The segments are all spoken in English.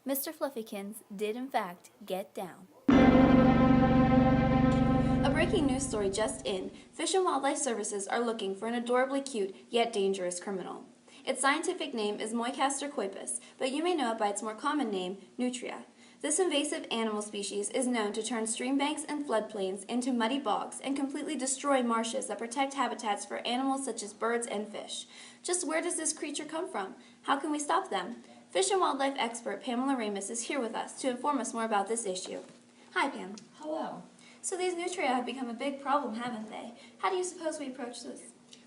Mr. Fluffykins did in fact get down. A breaking news story just in. Fish and Wildlife Services are looking for an adorably cute yet dangerous criminal. Its scientific name is Myocastor coypus, but you may know it by its more common name, Nutria. This invasive animal species is known to turn stream banks and floodplains into muddy bogs and completely destroy marshes that protect habitats for animals such as birds and fish. Just where does this creature come from? How can we stop them? Fish and wildlife expert Pamela Ramis is here with us to inform us more about this issue. Hi, Pam. Hello. So these nutria have become a big problem, haven't they? How do you suppose we approach this?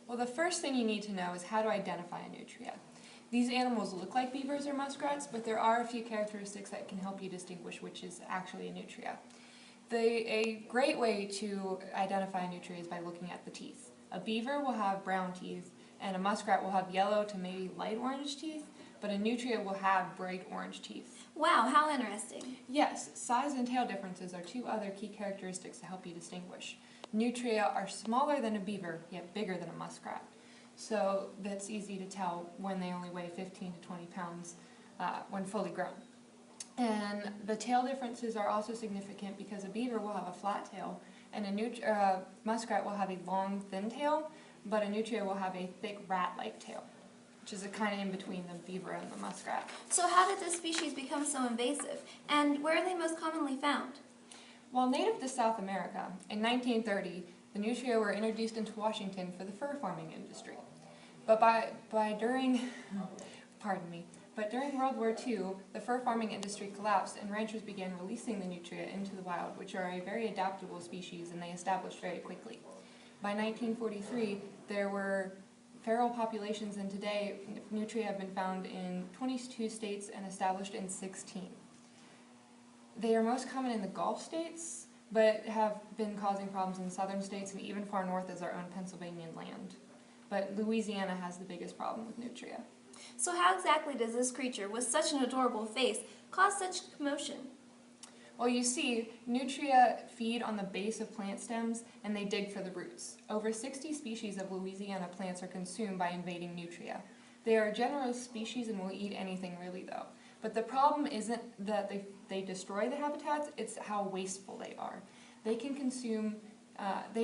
Well, the first thing you need to know is how to identify a nutria. These animals look like beavers or muskrats, but there are a few characteristics that can help you distinguish which is actually a nutria. A great way to identify a nutria is by looking at the teeth. A beaver will have brown teeth, and a muskrat will have yellow to maybe light orange teeth, but a nutria will have bright orange teeth. Wow, how interesting. Yes, size and tail differences are two other key characteristics to help you distinguish. Nutria are smaller than a beaver, yet bigger than a muskrat. So that's easy to tell when they only weigh 15 to 20 pounds when fully grown. And the tail differences are also significant because a beaver will have a flat tail and a muskrat will have a long, thin tail, but a nutria will have a thick rat-like tail, which is a kind of in between the beaver and the muskrat. So how did this species become so invasive, and where are they most commonly found? While native to South America, in 1930, the nutria were introduced into Washington for the fur farming industry. But during World War II, the fur farming industry collapsed and ranchers began releasing the nutria into the wild, which are a very adaptable species and they established very quickly. By 1943, there were feral populations, and today nutria have been found in 22 states and established in 16. They are most common in the Gulf states, but have been causing problems in southern states and even far north as our own Pennsylvania land. But Louisiana has the biggest problem with nutria. So how exactly does this creature, with such an adorable face, cause such commotion? Well, you see, nutria feed on the base of plant stems and they dig for the roots. Over 60 species of Louisiana plants are consumed by invading nutria. They are a generous species and will eat anything really, though. But the problem isn't that they destroy the habitats, it's how wasteful they are. They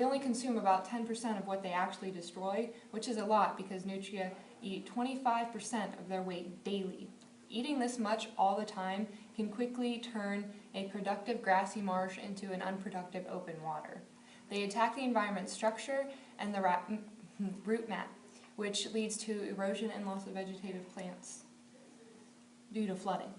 only consume about 10% of what they actually destroy, which is a lot because nutria eat 25% of their weight daily. Eating this much all the time can quickly turn a productive grassy marsh into an unproductive open water. They attack the environment's structure and the root mat, which leads to erosion and loss of vegetative plants due to flooding.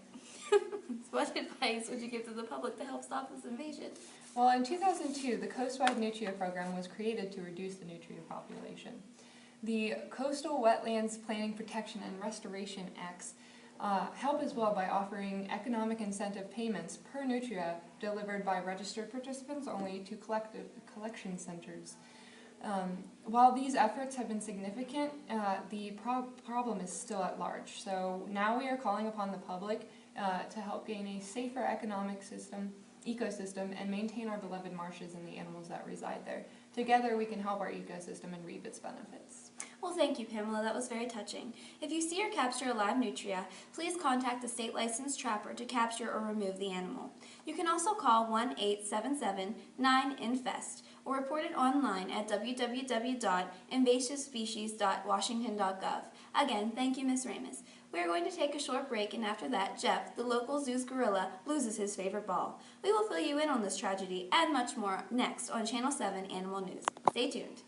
What advice would you give to the public to help stop this invasion? Well, in 2002, the Coastwide Nutria Program was created to reduce the nutria population. The Coastal Wetlands Planning Protection and Restoration Acts help as well by offering economic incentive payments per nutria delivered by registered participants only to collection centers. While these efforts have been significant, the problem is still at large. So now we are calling upon the public to help gain a safer ecosystem and maintain our beloved marshes and the animals that reside there. Together we can help our ecosystem and reap its benefits. Well, thank you, Pamela. That was very touching. If you see or capture a live nutria, please contact the state-licensed trapper to capture or remove the animal. You can also call 1-877-9-INFEST or report it online at www.invasivespecies.washington.gov. Again, thank you, Ms. Ramis. We are going to take a short break, and after that, Jeff, the local zoo's gorilla, loses his favorite ball. We will fill you in on this tragedy and much more next on Channel 7 Animal News. Stay tuned.